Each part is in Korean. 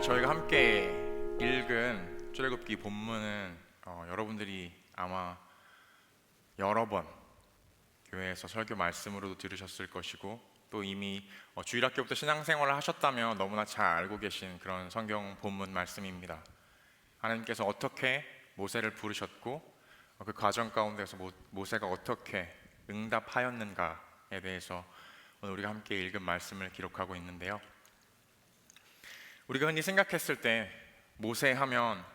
오늘 저희가 함께 읽은 출애굽기 본문은 여러분들이 아마 여러 번 교회에서 설교 말씀으로도 들으셨을 것이고, 또 이미 주일학교부터 신앙생활을 하셨다면 너무나 잘 알고 계신 그런 성경 본문 말씀입니다. 하나님께서 어떻게 모세를 부르셨고, 그 과정 가운데서 모세가 어떻게 응답하였는가에 대해서 오늘 우리가 함께 읽은 말씀을 기록하고 있는데요. 우리가 흔히 생각했을 때 모세 하면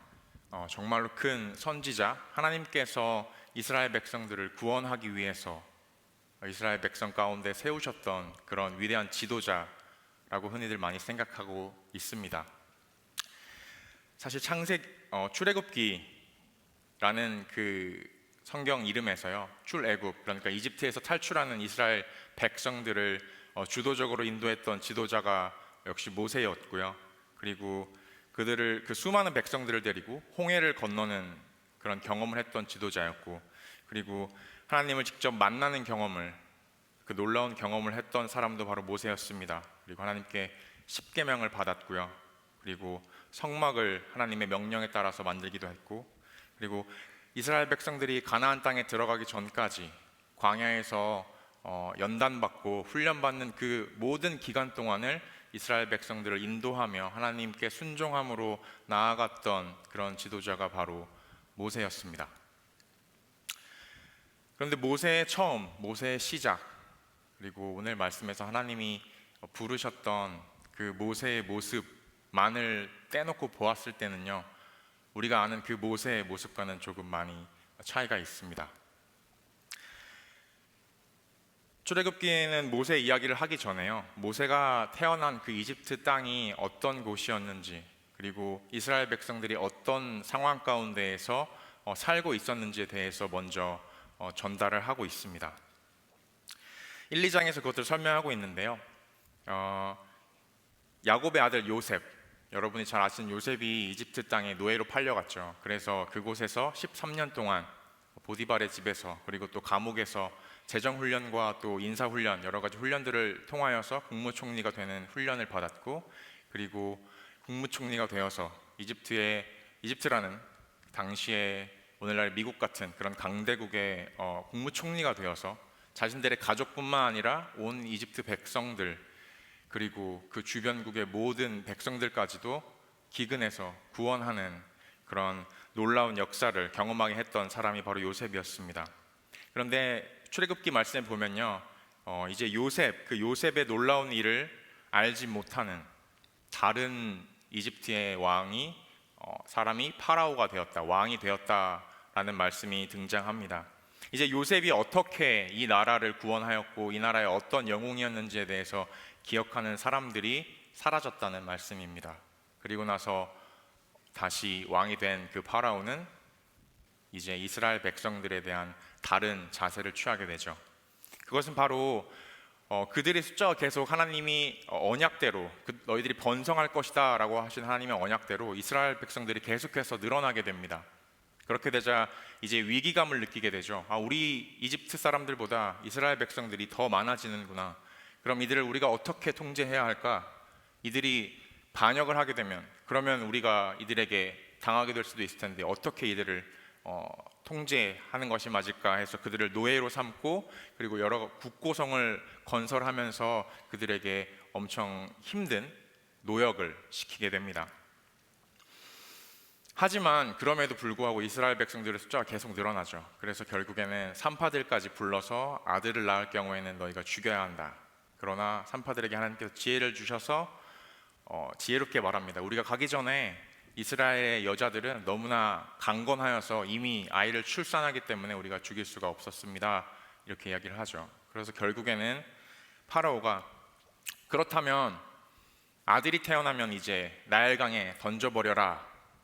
정말로 큰 선지자, 하나님께서 이스라엘 백성들을 구원하기 위해서 이스라엘 백성 가운데 세우셨던 그런 위대한 지도자라고 흔히들 많이 생각하고 있습니다. 사실 출애굽기라는 그 성경 이름에서요, 출애굽, 그러니까 이집트에서 탈출하는 이스라엘 백성들을 주도적으로 인도했던 지도자가 역시 모세였고요. 그리고 그들을, 그 수많은 백성들을 데리고 홍해를 건너는 그런 경험을 했던 지도자였고, 그리고 하나님을 직접 만나는 경험을, 그 놀라운 경험을 했던 사람도 바로 모세였습니다. 그리고 하나님께 십계명을 받았고요. 그리고 성막을 하나님의 명령에 따라서 만들기도 했고, 그리고 이스라엘 백성들이 가나안 땅에 들어가기 전까지 광야에서 연단받고 훈련받는 그 모든 기간 동안을 이스라엘 백성들을 인도하며 하나님께 순종함으로 나아갔던 그런 지도자가 바로 모세였습니다. 그런데 모세의 처음, 모세의 시작, 그리고 오늘 말씀에서 하나님이 부르셨던 그 모세의 모습만을 떼놓고 보았을 때는요, 우리가 아는 그 모세의 모습과는 조금 많이 차이가 있습니다. 출애굽기에는 모세 이야기를 하기 전에요, 모세가 태어난 그 이집트 땅이 어떤 곳이었는지, 그리고 이스라엘 백성들이 어떤 상황 가운데에서 살고 있었는지에 대해서 먼저 전달을 하고 있습니다. 1, 2장에서 그것을 설명하고 있는데요, 야곱의 아들 요셉, 여러분이 잘 아시는 요셉이 이집트 땅에 노예로 팔려갔죠. 그래서 그곳에서 13년 동안 보디발의 집에서, 그리고 또 감옥에서 재정훈련과 또 인사훈련, 여러 가지 훈련들을 통하여서 국무총리가 되는 훈련을 받았고, 그리고 국무총리가 되어서 이집트라는 당시에 오늘날 미국 같은 그런 강대국의 국무총리가 되어서 자신들의 가족뿐만 아니라 온 이집트 백성들, 그리고 그 주변국의 모든 백성들까지도 기근에서 구원하는 그런 놀라운 역사를 경험하게 했던 사람이 바로 요셉이었습니다. 그런데 출애굽기 말씀에 보면요, 이제 요셉의 놀라운 일을 알지 못하는 다른 이집트의 사람이 파라오가 되었다, 왕이 되었다라는 말씀이 등장합니다. 이제 요셉이 어떻게 이 나라를 구원하였고 이 나라의 어떤 영웅이었는지에 대해서 기억하는 사람들이 사라졌다는 말씀입니다. 그리고 나서 다시 왕이 된 그 파라오는 이제 이스라엘 백성들에 대한 다른 자세를 취하게 되죠. 그것은 바로 그들의 숫자가 계속 하나님이 언약대로, 너희들이 번성할 것이다 라고 하신 하나님의 언약대로 이스라엘 백성들이 계속해서 늘어나게 됩니다. 그렇게 되자 이제 위기감을 느끼게 되죠. 우리 이집트 사람들보다 이스라엘 백성들이 더 많아지는구나. 그럼 이들을 우리가 어떻게 통제해야 할까? 이들이 반역을 하게 되면, 그러면 우리가 이들에게 당하게 될 수도 있을 텐데 어떻게 이들을 통제하는 것이 맞을까 해서 그들을 노예로 삼고, 그리고 여러 국고성을 건설하면서 그들에게 엄청 힘든 노역을 시키게 됩니다. 하지만 그럼에도 불구하고 이스라엘 백성들의 숫자가 계속 늘어나죠. 그래서 결국에는 산파들까지 불러서 아들을 낳을 경우에는 너희가 죽여야 한다. 그러나 산파들에게 하나님께서 지혜를 주셔서 지혜롭게 말합니다. 우리가 가기 전에 이스라엘의 여자들은 너무나 강건하여서 이미 아이를 출산하기 때문에 우리가 죽일 수가 없었습니다. 이렇게 이야기를 하죠. 그래서 결국에는 파라오가 그렇다면 아들이 태어나면 이제 나일강에 던져버려라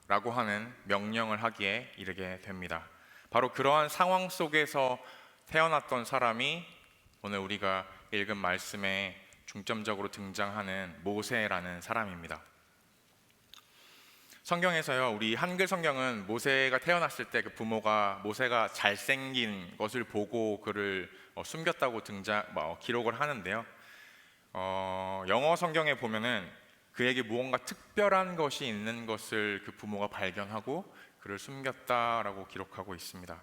라고 하는 명령을 하기에 이르게 됩니다. 바로 그러한 상황 속에서 태어났던 사람이 오늘 우리가 읽은 말씀에 중점적으로 등장하는 모세라는 사람입니다. 성경에서요, 우리 한글 성경은 모세가 태어났을 때 그 부모가 모세가 잘생긴 것을 보고 그를 숨겼다고 기록을 하는데요, 영어 성경에 보면은 그에게 무언가 특별한 것이 있는 것을 그 부모가 발견하고 그를 숨겼다라고 기록하고 있습니다.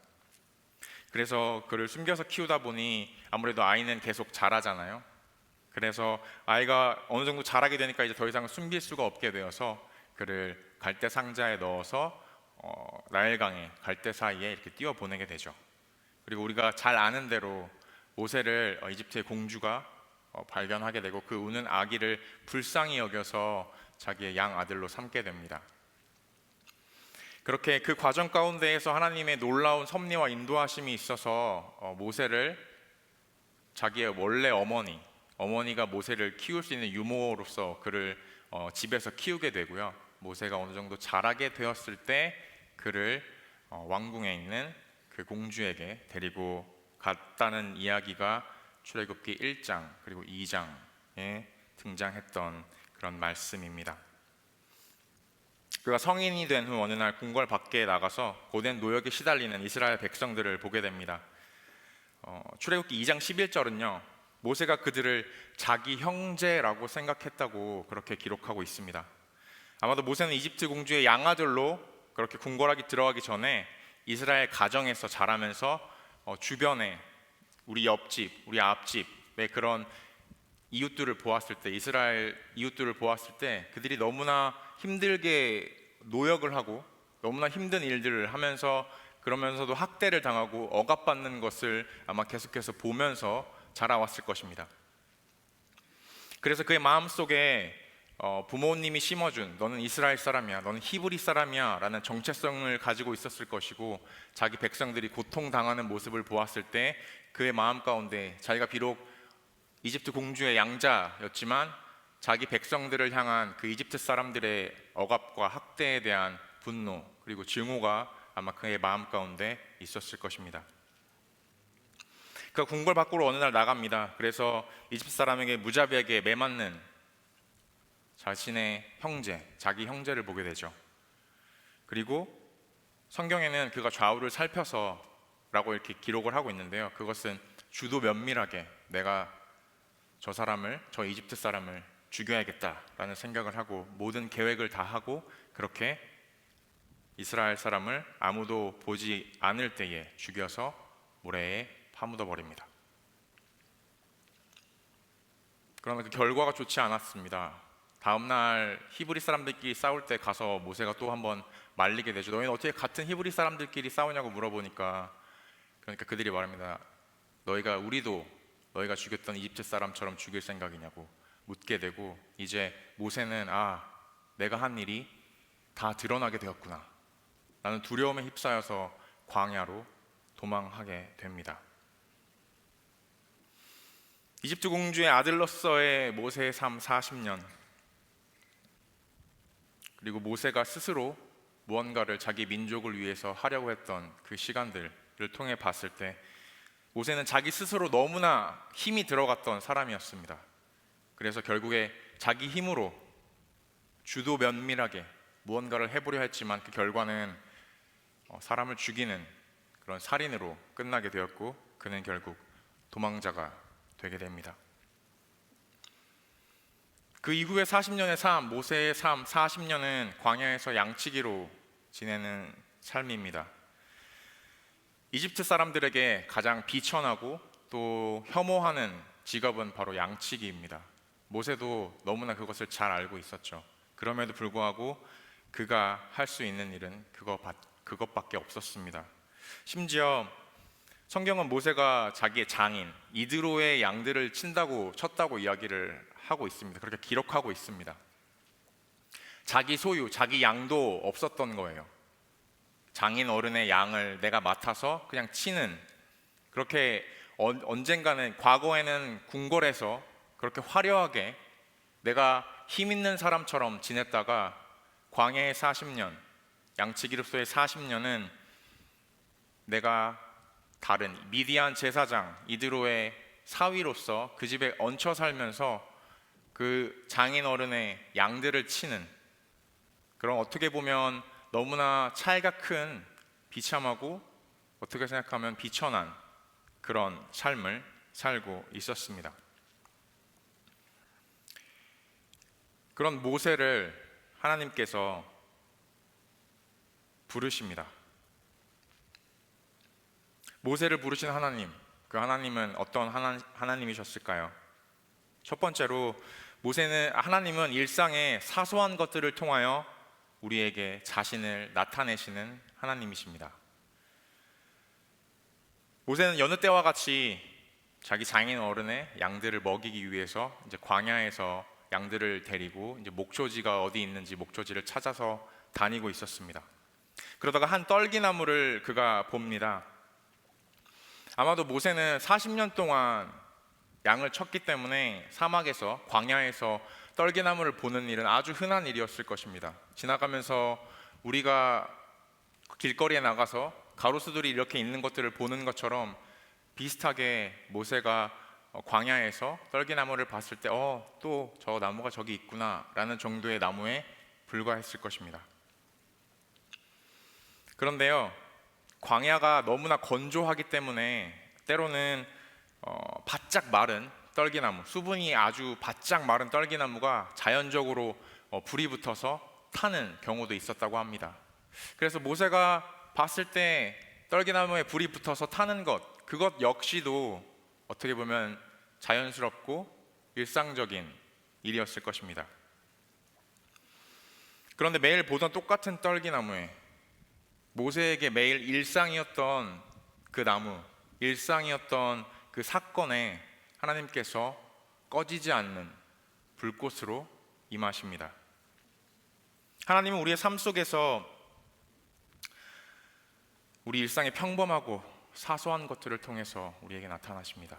그래서 그를 숨겨서 키우다 보니 아무래도 아이는 계속 자라잖아요. 그래서 아이가 어느 정도 자라게 되니까 이제 더 이상 숨길 수가 없게 되어서 그를 갈대 상자에 넣어서 나일강에 갈대 사이에 이렇게 띄워 보내게 되죠. 그리고 우리가 잘 아는 대로 모세를 이집트의 공주가 발견하게 되고 그 우는 아기를 불쌍히 여겨서 자기의 양 아들로 삼게 됩니다. 그렇게 그 과정 가운데에서 하나님의 놀라운 섭리와 인도하심이 있어서 모세를 자기의 원래 어머니가 모세를 키울 수 있는 유모로서 그를 집에서 키우게 되고요. 모세가 어느 정도 자라게 되었을 때 그를 왕궁에 있는 그 공주에게 데리고 갔다는 이야기가 출애굽기 1장 그리고 2장에 등장했던 그런 말씀입니다. 그가 성인이 된 후 어느 날 궁궐 밖에 나가서 고된 노역에 시달리는 이스라엘 백성들을 보게 됩니다. 출애굽기 2장 11절은요, 모세가 그들을 자기 형제라고 생각했다고 그렇게 기록하고 있습니다. 아마도 모세는 이집트 공주의 양아들로 그렇게 궁궐하기 들어가기 전에 이스라엘 가정에서 자라면서 주변에 우리 옆집, 우리 앞집의 그런 이웃들을 보았을 때, 이스라엘 이웃들을 보았을 때 그들이 너무나 힘들게 노역을 하고 너무나 힘든 일들을 하면서 그러면서도 학대를 당하고 억압받는 것을 아마 계속해서 보면서 자라왔을 것입니다. 그래서 그의 마음속에 부모님이 심어준 너는 이스라엘 사람이야, 너는 히브리 사람이야 라는 정체성을 가지고 있었을 것이고, 자기 백성들이 고통당하는 모습을 보았을 때 그의 마음 가운데 자기가 비록 이집트 공주의 양자였지만 자기 백성들을 향한 그 이집트 사람들의 억압과 학대에 대한 분노 그리고 증오가 아마 그의 마음 가운데 있었을 것입니다. 그가 궁궐 밖으로 어느 날 나갑니다. 그래서 이집트 사람에게 무자비하게 매맞는 자신의 형제, 자기 형제를 보게 되죠. 그리고 성경에는 그가 좌우를 살펴서 라고 이렇게 기록을 하고 있는데요, 그것은 주도 면밀하게 내가 저 이집트 사람을 죽여야겠다라는 생각을 하고 모든 계획을 다 하고 그렇게 이스라엘 사람을 아무도 보지 않을 때에 죽여서 모래에 파묻어 버립니다. 그러나 그 결과가 좋지 않았습니다. 다음날 히브리 사람들끼리 싸울 때 가서 모세가 또 한번 말리게 되죠. 너희는 어떻게 같은 히브리 사람들끼리 싸우냐고 물어보니까, 그러니까 그들이 말합니다. 너희가 죽였던 이집트 사람처럼 죽일 생각이냐고 묻게 되고, 이제 모세는 내가 한 일이 다 드러나게 되었구나, 나는 두려움에 휩싸여서 광야로 도망하게 됩니다. 이집트 공주의 아들로서의 모세의 삶 40년, 그리고 모세가 스스로 무언가를 자기 민족을 위해서 하려고 했던 그 시간들을 통해 봤을 때 모세는 자기 스스로 너무나 힘이 들어갔던 사람이었습니다. 그래서 결국에 자기 힘으로 주도 면밀하게 무언가를 해보려 했지만 그 결과는 사람을 죽이는 그런 살인으로 끝나게 되었고, 그는 결국 도망자가 되게 됩니다. 그 이후의 40년의 삶, 모세의 삶 40년은 광야에서 양치기로 지내는 삶입니다. 이집트 사람들에게 가장 비천하고 또 혐오하는 직업은 바로 양치기입니다. 모세도 너무나 그것을 잘 알고 있었죠. 그럼에도 불구하고 그가 할 수 있는 일은 그것밖에 없었습니다. 심지어 성경은 모세가 자기의 장인 이드로의 양들을 쳤다고 이야기를 하고 있습니다. 그렇게 기록하고 있습니다. 자기 소유, 자기 양도 없었던 거예요. 장인 어른의 양을 내가 맡아서 그냥 치는, 그렇게 언젠가는 과거에는 궁궐에서 그렇게 화려하게 내가 힘 있는 사람처럼 지냈다가 광야의 40년, 양치기로서의 40년은 내가 다른 미디안 제사장 이드로의 사위로서 그 집에 얹혀 살면서 그 장인 어른의 양들을 치는 그런, 어떻게 보면 너무나 차이가 큰 비참하고 어떻게 생각하면 비천한 그런 삶을 살고 있었습니다. 그런 모세를 하나님께서 부르십니다. 모세를 부르신 하나님, 그 하나님은 어떤 하나님이셨을까요? 첫 번째로 하나님은 일상의 사소한 것들을 통하여 우리에게 자신을 나타내시는 하나님이십니다. 모세는 여느 때와 같이 자기 장인 어른의 양들을 먹이기 위해서 이제 광야에서 양들을 데리고 이제 목초지가 어디 있는지 목초지를 찾아서 다니고 있었습니다. 그러다가 한 떨기나무를 그가 봅니다. 아마도 모세는 40년 동안 양을 쳤기 때문에 사막에서 광야에서 떨기나무를 보는 일은 아주 흔한 일이었을 것입니다. 지나가면서 우리가 길거리에 나가서 가로수들이 이렇게 있는 것들을 보는 것처럼 비슷하게 모세가 광야에서 떨기나무를 봤을 때 또 저 나무가 저기 있구나 라는 정도의 나무에 불과했을 것입니다. 그런데요, 광야가 너무나 건조하기 때문에 때로는 바짝 마른 떨기나무, 수분이 아주 바짝 마른 떨기나무가 자연적으로 불이 붙어서 타는 경우도 있었다고 합니다. 그래서 모세가 봤을 때 떨기나무에 불이 붙어서 타는 그것 역시도 어떻게 보면 자연스럽고 일상적인 일이었을 것입니다. 그런데 매일 보던 똑같은 떨기나무에 모세에게 매일 일상이었던 그 나무, 일상이었던 그 사건에 하나님께서 꺼지지 않는 불꽃으로 임하십니다. 하나님은 우리의 삶 속에서 우리 일상의 평범하고 사소한 것들을 통해서 우리에게 나타나십니다.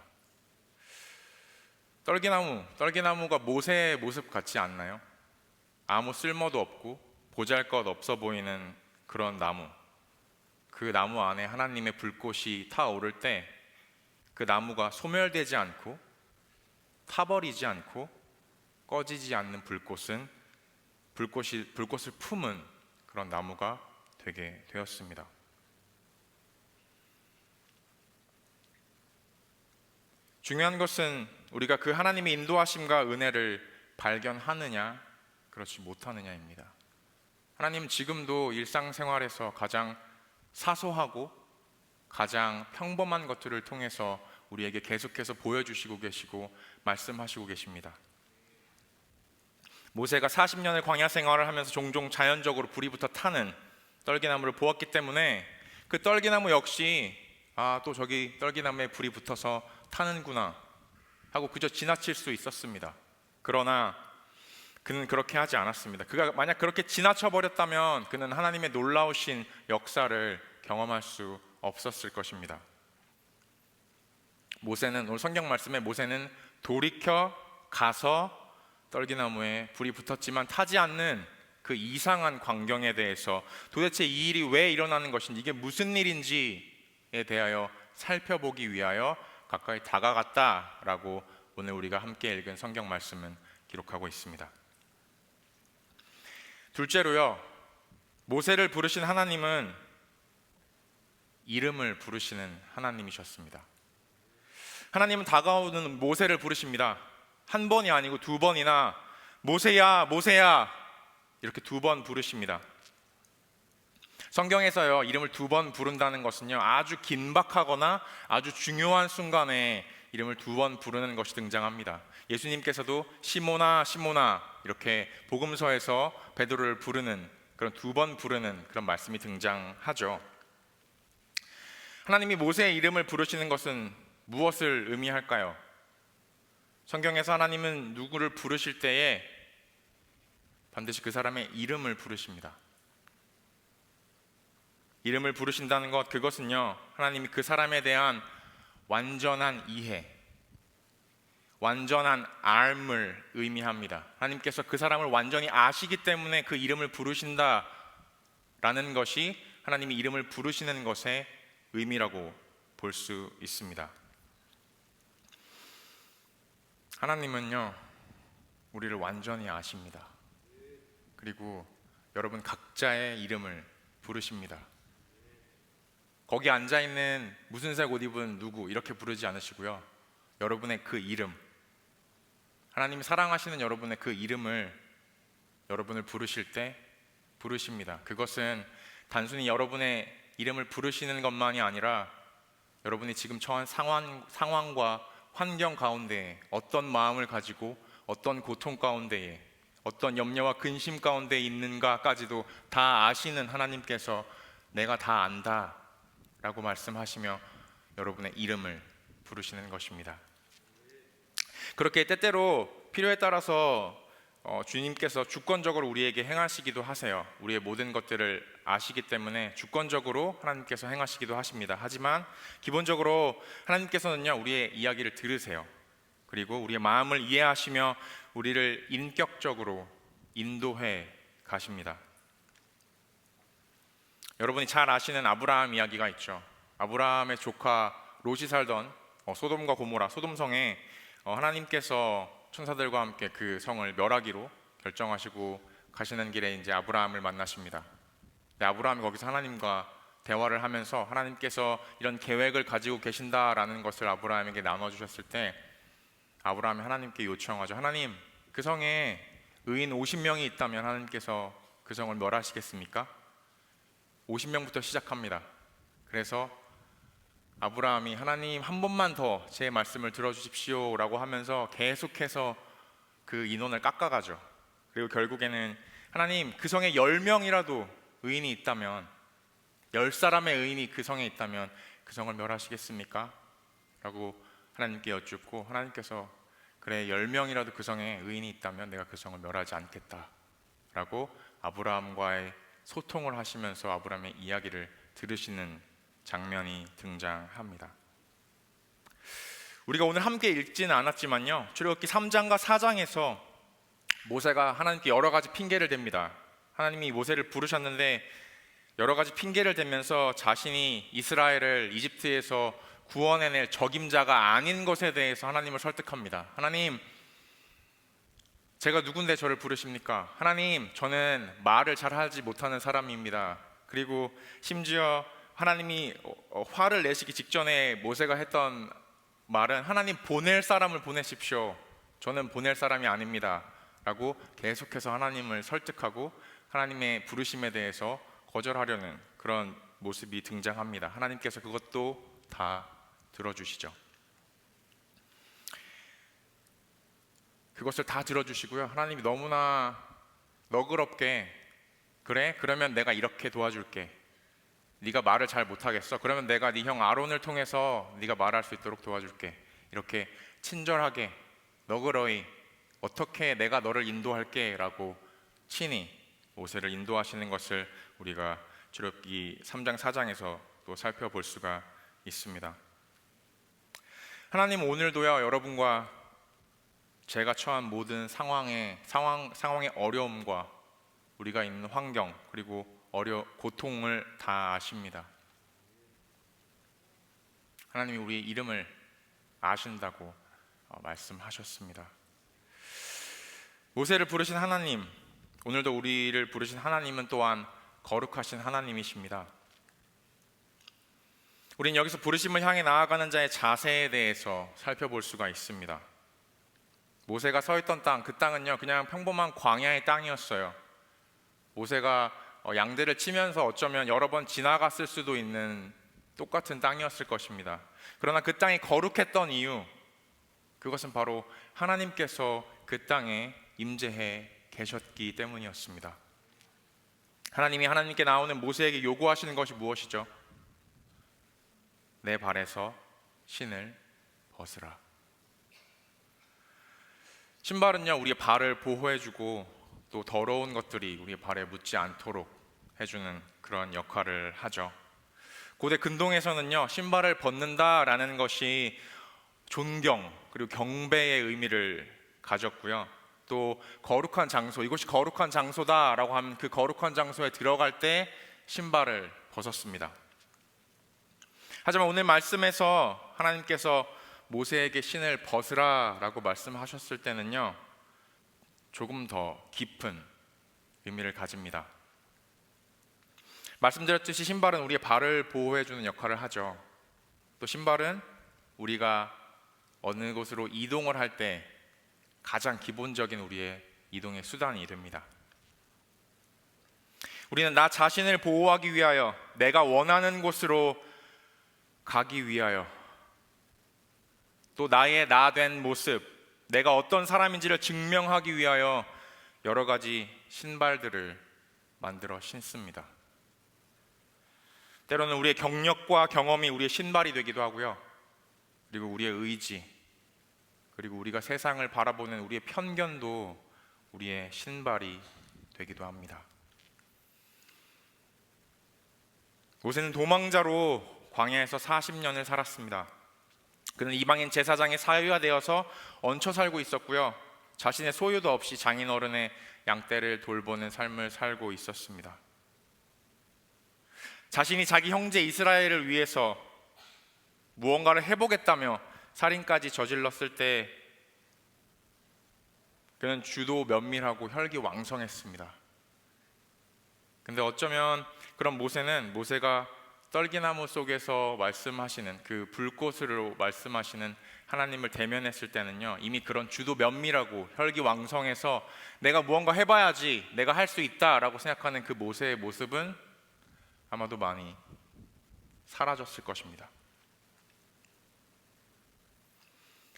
떨기나무가 모세의 모습 같지 않나요? 아무 쓸모도 없고 보잘것 없어 보이는 그런 나무, 그 나무 안에 하나님의 불꽃이 타오를 때 그 나무가 소멸되지 않고 타버리지 않고 꺼지지 않는 불꽃을 품은 그런 나무가 되게 되었습니다. 중요한 것은 우리가 그 하나님의 인도하심과 은혜를 발견하느냐 그렇지 못하느냐입니다. 하나님은 지금도 일상생활에서 가장 사소하고 가장 평범한 것들을 통해서 우리에게 계속해서 보여주시고 계시고 말씀하시고 계십니다. 모세가 40년의 광야 생활을 하면서 종종 자연적으로 불이 붙어 타는 떨기나무를 보았기 때문에 그 떨기나무 역시 또 저기 떨기나무에 불이 붙어서 타는구나 하고 그저 지나칠 수 있었습니다. 그러나 그는 그렇게 하지 않았습니다. 그가 만약 그렇게 지나쳐 버렸다면 그는 하나님의 놀라우신 역사를 경험할 수 없었을 것입니다. 오늘 성경 말씀에 모세는 돌이켜 가서 떨기나무에 불이 붙었지만 타지 않는 그 이상한 광경에 대해서 도대체 이 일이 왜 일어나는 것인지, 이게 무슨 일인지에 대하여 살펴보기 위하여 가까이 다가갔다라고 오늘 우리가 함께 읽은 성경 말씀은 기록하고 있습니다. 둘째로요, 모세를 부르신 하나님은 이름을 부르시는 하나님이셨습니다. 하나님은 다가오는 모세를 부르십니다. 한 번이 아니고 두 번이나 모세야 모세야 이렇게 두 번 부르십니다. 성경에서요, 이름을 두 번 부른다는 것은요, 아주 긴박하거나 아주 중요한 순간에 이름을 두 번 부르는 것이 등장합니다. 예수님께서도 시모나 시모나 이렇게 복음서에서 베드로를 부르는 그런 두 번 부르는 그런 말씀이 등장하죠. 하나님이 모세의 이름을 부르시는 것은 무엇을 의미할까요? 성경에서 하나님은 누구를 부르실 때에 반드시 그 사람의 이름을 부르십니다. 이름을 부르신다는 것, 그것은요, 하나님이 그 사람에 대한 완전한 이해, 완전한 알을 의미합니다. 하나님께서 그 사람을 완전히 아시기 때문에 그 이름을 부르신다라는 것이 하나님이 이름을 부르시는 것의 의미라고 볼 수 있습니다. 하나님은요, 우리를 완전히 아십니다. 그리고 여러분 각자의 이름을 부르십니다. 거기 앉아있는 무슨 색 옷 입은 누구 이렇게 부르지 않으시고요, 여러분의 그 이름, 하나님이 사랑하시는 여러분의 그 이름을 여러분을 부르실 때 부르십니다. 그것은 단순히 여러분의 이름을 부르시는 것만이 아니라 여러분이 지금 처한 상황과 환경 가운데 어떤 마음을 가지고 어떤 고통 가운데에 어떤 염려와 근심 가운데 있는가까지도 다 아시는 하나님께서 내가 다 안다 라고 말씀하시며 여러분의 이름을 부르시는 것입니다. 그렇게 때때로 필요에 따라서 주님께서 주권적으로 우리에게 행하시기도 하세요. 우리의 모든 것들을 아시기 때문에 주권적으로 하나님께서 행하시기도 하십니다. 하지만 기본적으로 하나님께서는요, 우리의 이야기를 들으세요. 그리고 우리의 마음을 이해하시며 우리를 인격적으로 인도해 가십니다. 여러분이 잘 아시는 아브라함 이야기가 있죠. 아브라함의 조카 롯이 살던 소돔과 고모라, 소돔성에 하나님께서 천사들과 함께 그 성을 멸하기로 결정하시고 가시는 길에 이제 아브라함을 만나십니다. 아브라함이 거기서 하나님과 대화를 하면서 하나님께서 이런 계획을 가지고 계신다라는 것을 아브라함에게 나눠주셨을 때 아브라함이 하나님께 요청하죠. 하나님, 그 성에 의인 50명이 있다면 하나님께서 그 성을 멸하시겠습니까? 50명부터 시작합니다. 그래서 아브라함이 하나님 한 번만 더 제 말씀을 들어주십시오 라고 하면서 계속해서 그 인원을 깎아가죠. 그리고 결국에는 하나님, 그 성에 10명이라도 의인이 있다면 10사람의 의인이 그 성에 있다면 그 성을 멸하시겠습니까? 라고 하나님께 여쭙고 하나님께서 그래, 10명이라도 그 성에 의인이 있다면 내가 그 성을 멸하지 않겠다 라고 아브라함과의 소통을 하시면서 아브라함의 이야기를 들으시는 장면이 등장합니다. 우리가 오늘 함께 읽지는 않았지만요, 출애굽기 3장과 4장에서 모세가 하나님께 여러 가지 핑계를 댑니다. 하나님이 모세를 부르셨는데 여러 가지 핑계를 대면서 자신이 이스라엘을 이집트에서 구원해낼 적임자가 아닌 것에 대해서 하나님을 설득합니다. 하나님, 제가 누군데 저를 부르십니까? 하나님, 저는 말을 잘하지 못하는 사람입니다. 그리고 심지어 하나님이 화를 내시기 직전에 모세가 했던 말은 하나님, 보낼 사람을 보내십시오. 저는 보낼 사람이 아닙니다 라고 계속해서 하나님을 설득하고 하나님의 부르심에 대해서 거절하려는 그런 모습이 등장합니다. 하나님께서 그것도 다 들어주시죠. 그것을 다 들어주시고요, 하나님이 너무나 너그럽게 그래? 그러면 내가 이렇게 도와줄게. 네가 말을 잘 못하겠어? 그러면 내가 네 형 아론을 통해서 네가 말할 수 있도록 도와줄게. 이렇게 친절하게 너그러이 어떻게 내가 너를 인도할게 라고 친히 모세를 인도하시는 것을 우리가 출애굽기 3장 4장에서 또 살펴볼 수가 있습니다. 하나님, 오늘도요, 여러분과 제가 처한 모든 상황의 어려움과 우리가 있는 환경 그리고 고통을 다 아십니다. 하나님이 우리의 이름을 아신다고 말씀하셨습니다. 모세를 부르신 하나님, 오늘도 우리를 부르신 하나님은 또한 거룩하신 하나님이십니다. 우린 여기서 부르심을 향해 나아가는 자의 자세에 대해서 살펴볼 수가 있습니다. 모세가 서 있던 땅, 그 땅은요, 그냥 평범한 광야의 땅이었어요. 모세가 양들을 치면서 어쩌면 여러 번 지나갔을 수도 있는 똑같은 땅이었을 것입니다. 그러나 그 땅이 거룩했던 이유, 그것은 바로 하나님께서 그 땅에 임재해 계셨기 때문이었습니다. 하나님이 하나님께 나오는 모세에게 요구하시는 것이 무엇이죠? 내 발에서 신을 벗으라. 신발은요, 우리의 발을 보호해주고 또 더러운 것들이 우리의 발에 묻지 않도록 해주는 그런 역할을 하죠. 고대 근동에서는요, 신발을 벗는다라는 것이 존경 그리고 경배의 의미를 가졌고요, 또 거룩한 장소, 이곳이 거룩한 장소다라고 하면 그 거룩한 장소에 들어갈 때 신발을 벗었습니다. 하지만 오늘 말씀에서 하나님께서 모세에게 신을 벗으라 라고 말씀하셨을 때는요, 조금 더 깊은 의미를 가집니다. 말씀드렸듯이 신발은 우리의 발을 보호해주는 역할을 하죠. 또 신발은 우리가 어느 곳으로 이동을 할 때 가장 기본적인 우리의 이동의 수단이 됩니다. 우리는 나 자신을 보호하기 위하여, 내가 원하는 곳으로 가기 위하여, 또 나의 나 된 모습, 내가 어떤 사람인지를 증명하기 위하여 여러 가지 신발들을 만들어 신습니다. 때로는 우리의 경력과 경험이 우리의 신발이 되기도 하고요. 그리고 우리의 의지, 그리고 우리가 세상을 바라보는 우리의 편견도 우리의 신발이 되기도 합니다. 모세는 도망자로 광야에서 40년을 살았습니다. 그는 이방인 제사장의 사위가 되어서 얹혀 살고 있었고요. 자신의 소유도 없이 장인어른의 양떼를 돌보는 삶을 살고 있었습니다. 자신이 자기 형제 이스라엘을 위해서 무언가를 해보겠다며 살인까지 저질렀을 때 그는 주도 면밀하고 혈기왕성했습니다. 근데 어쩌면 그런 모세가 떨기나무 속에서 말씀하시는 그 불꽃으로 말씀하시는 하나님을 대면했을 때는요, 이미 그런 주도 면밀하고 혈기왕성해서 내가 무언가 해봐야지, 내가 할 수 있다라고 생각하는 그 모세의 모습은 아마도 많이 사라졌을 것입니다.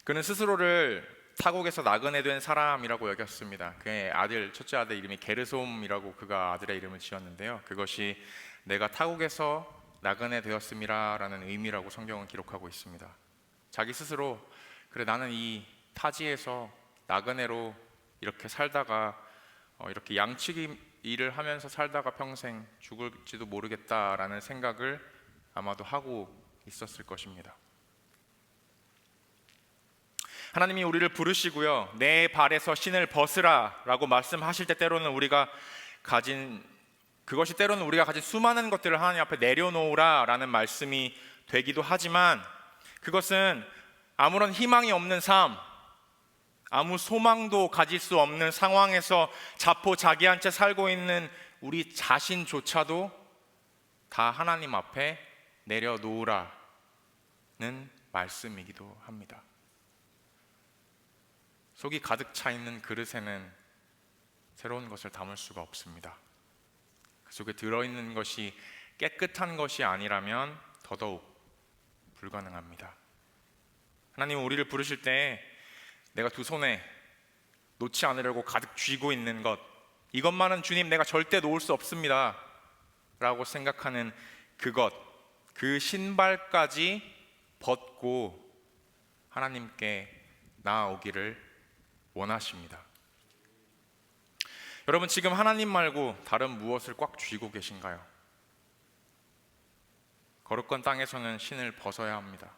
그는 스스로를 타국에서 나그네 된 사람이라고 여겼습니다. 그의 첫째 아들 이름이 게르솜이라고 그가 아들의 이름을 지었는데요, 그것이 내가 타국에서 나그네 되었음이라는 의미라고 성경은 기록하고 있습니다. 자기 스스로 그래, 나는 이 타지에서 나그네로 이렇게 살다가 이렇게 양치기 일을 하면서 살다가 평생 죽을지도 모르겠다라는 생각을 아마도 하고 있었을 것입니다. 하나님이 우리를 부르시고요, 내 발에서 신을 벗으라 라고 말씀하실 때 때로는 우리가 가진 수많은 것들을 하나님 앞에 내려놓으라 라는 말씀이 되기도 하지만, 그것은 아무런 희망이 없는 삶, 아무 소망도 가질 수 없는 상황에서 자포자기한 채 살고 있는 우리 자신조차도 다 하나님 앞에 내려놓으라는 말씀이기도 합니다. 속이 가득 차 있는 그릇에는 새로운 것을 담을 수가 없습니다. 그 속에 들어있는 것이 깨끗한 것이 아니라면 더더욱 불가능합니다. 하나님은 우리를 부르실 때 내가 두 손에 놓지 않으려고 가득 쥐고 있는 것, 이것만은 주님 내가 절대 놓을 수 없습니다 라고 생각하는 그것, 그 신발까지 벗고 하나님께 나아오기를 원하십니다. 여러분, 지금 하나님 말고 다른 무엇을 꽉 쥐고 계신가요? 거룩한 땅에서는 신을 벗어야 합니다.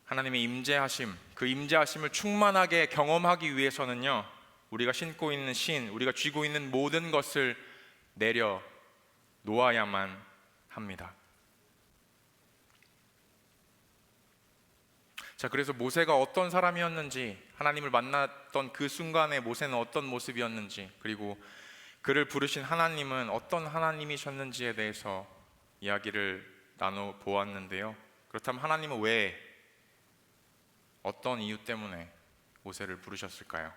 하나님의 임재하심, 그 임재하심을 충만하게 경험하기 위해서는요, 우리가 신고 있는 신, 우리가 쥐고 있는 모든 것을 내려 놓아야만 합니다. 자, 그래서 모세가 어떤 사람이었는지, 하나님을 만났던 그 순간에 모세는 어떤 모습이었는지, 그리고 그를 부르신 하나님은 어떤 하나님이셨는지에 대해서 이야기를 나눠보았는데요. 그렇다면 하나님은 왜, 어떤 이유 때문에 모세를 부르셨을까요?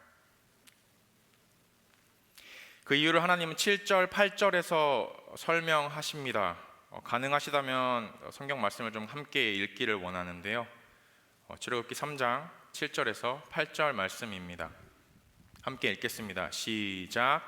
그 이유를 하나님은 7절, 8절에서 설명하십니다. 가능하시다면 성경 말씀을 좀 함께 읽기를 원하는데요. 출애굽기 3장 7절에서 8절 말씀입니다. 함께 읽겠습니다. 시작.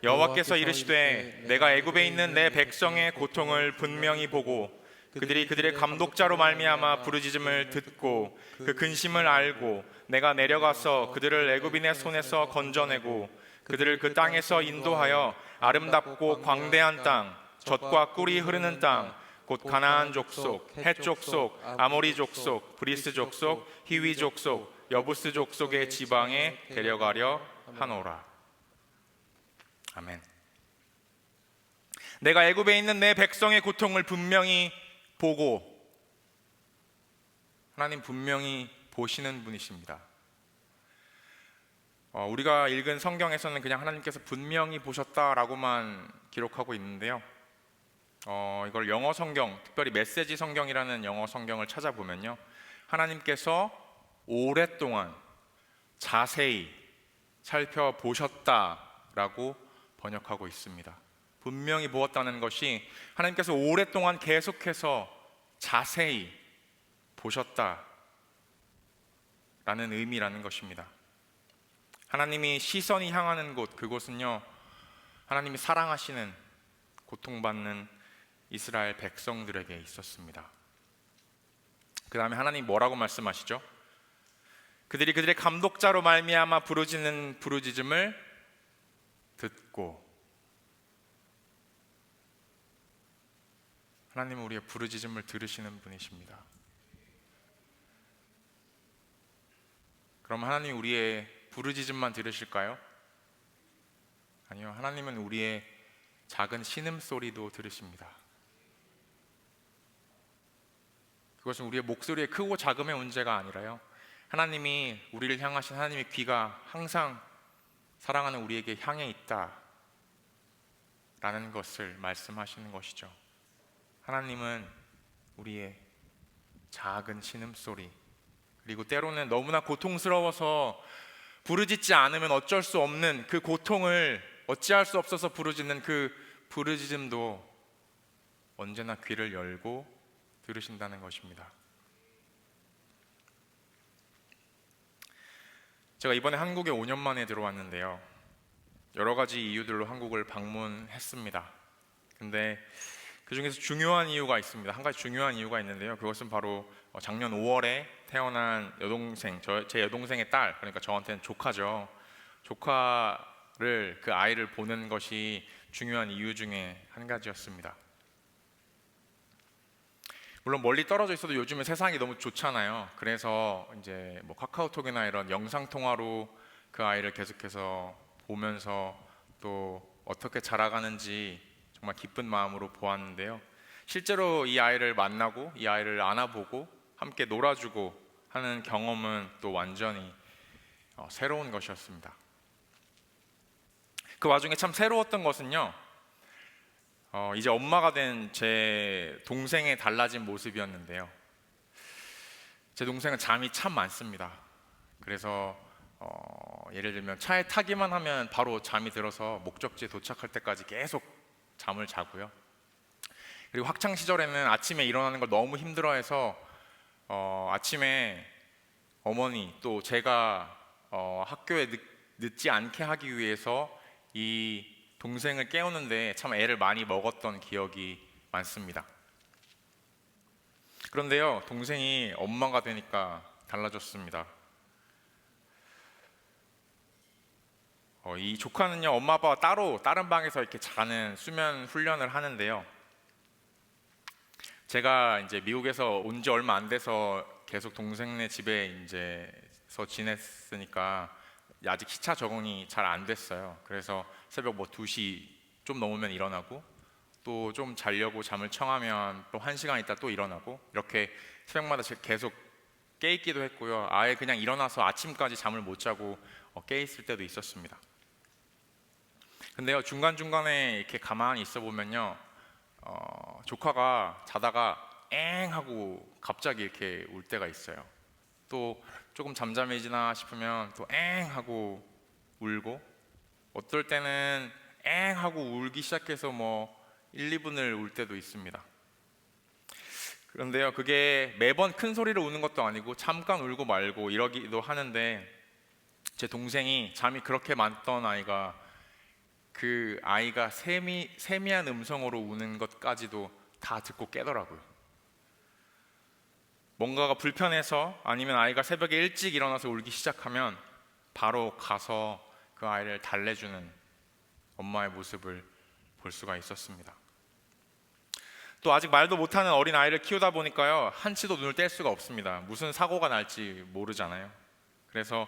여호와께서 이르시되 내가 애굽에 있는 내 백성의 고통을 분명히 보고 그들이 그들의 감독자로 말미암아 부르짖음을 듣고 그 근심을 알고 내가 내려가서 그들을 애굽인의 손에서 건져내고 그들을 그 땅에서 인도하여 아름답고 광대한 땅, 젖과 꿀이 흐르는 땅, 곧 가나안 족속, 헷 족속, 아모리 족속, 브리스 족속, 히위 족속, 여부스 족속의 지방에 데려가려 하노라. 아멘. 내가 애굽에 있는 내 백성의 고통을 분명히 보고, 하나님 분명히 보시는 분이십니다. 우리가 읽은 성경에서는 그냥 하나님께서 분명히 보셨다라고만 기록하고 있는데요, 이걸 영어 성경, 특별히 메시지 성경이라는 영어 성경을 찾아보면요, 하나님께서 오랫동안 자세히 살펴보셨다라고 번역하고 있습니다. 분명히 보았다는 것이 하나님께서 오랫동안 계속해서 자세히 보셨다라는 의미라는 것입니다. 하나님이 시선이 향하는 곳, 그곳은요, 하나님이 사랑하시는, 고통받는 이스라엘 백성들에게 있었습니다. 그 다음에 하나님 뭐라고 말씀하시죠? 그들이 그들의 감독자로 말미암아 부르짖는 부르짖음을 듣고. 하나님은 우리의 부르짖음을 들으시는 분이십니다. 그럼 하나님 우리의 부르짖음만 들으실까요? 아니요, 하나님은 우리의 작은 신음소리도 들으십니다. 그것은 우리의 목소리의 크고 작음의 문제가 아니라요, 하나님이 우리를 향하신 하나님의 귀가 항상 사랑하는 우리에게 향해 있다라는 것을 말씀하시는 것이죠. 하나님은 우리의 작은 신음소리, 그리고 때로는 너무나 고통스러워서 부르짖지 않으면 어쩔 수 없는 그 고통을 어찌할 수 없어서 부르짖는 그 부르짖음도 언제나 귀를 열고 들으신다는 것입니다. 제가 이번에 한국에 5년 만에 들어왔는데요, 여러 가지 이유들로 한국을 방문했습니다. 근데 그 중에서 중요한 이유가 있습니다. 한 가지 중요한 이유가 있는데요, 그것은 바로 작년 5월에 태어난 여동생, 제 여동생의 딸, 그러니까 저한테는 조카죠. 조카를, 그 아이를 보는 것이 중요한 이유 중에 한 가지였습니다. 물론 멀리 떨어져 있어도 요즘은 세상이 너무 좋잖아요. 그래서 이제 뭐 카카오톡이나 이런 영상 통화로 그 아이를 계속해서 보면서 또 어떻게 자라가는지 정말 기쁜 마음으로 보았는데요, 실제로 이 아이를 만나고 이 아이를 안아보고 함께 놀아주고 하는 경험은 또 완전히 새로운 것이었습니다. 그 와중에 참 새로웠던 것은요, 이제 엄마가 된 제 동생의 달라진 모습이었는데요, 제 동생은 잠이 참 많습니다. 그래서 예를 들면 차에 타기만 하면 바로 잠이 들어서 목적지에 도착할 때까지 계속 잠을 자고요. 그리고 학창 시절에는 아침에 일어나는 걸 너무 힘들어해서 아침에 어머니 또 제가 학교에 늦지 않게 하기 위해서 이 동생을 깨우는데 참 애를 많이 먹었던 기억이 많습니다. 그런데요, 동생이 엄마가 되니까 달라졌습니다. 이 조카는요, 엄마 아빠와 따로 다른 방에서 이렇게 자는 수면 훈련을 하는데요, 제가 이제 미국에서 온 지 얼마 안 돼서 계속 동생네 집에 이제서 지냈으니까 아직 시차 적응이 잘 안 됐어요. 그래서 새벽 뭐 2시 좀 넘으면 일어나고, 또 좀 자려고 잠을 청하면 또 1시간 있다 또 일어나고, 이렇게 새벽마다 계속 깨 있기도 했고요, 아예 그냥 일어나서 아침까지 잠을 못 자고 깨 있을 때도 있었습니다. 근데요, 중간중간에 이렇게 가만히 있어 보면요, 조카가 자다가 엥 하고 갑자기 이렇게 울 때가 있어요. 또 조금 잠잠해지나 싶으면 또 엥 하고 울고, 어떨 때는 엥 하고 울기 시작해서 뭐 1, 2분을 울 때도 있습니다. 그런데요, 그게 매번 큰 소리로 우는 것도 아니고 잠깐 울고 말고 이러기도 하는데, 제 동생이 잠이 그렇게 많던 아이가 그 아이가 세미한 음성으로 우는 것까지도 다 듣고 깨더라고요. 뭔가가 불편해서 아니면 아이가 새벽에 일찍 일어나서 울기 시작하면 바로 가서 그 아이를 달래주는 엄마의 모습을 볼 수가 있었습니다. 또 아직 말도 못하는 어린 아이를 키우다 보니까요, 한치도 눈을 뗄 수가 없습니다. 무슨 사고가 날지 모르잖아요. 그래서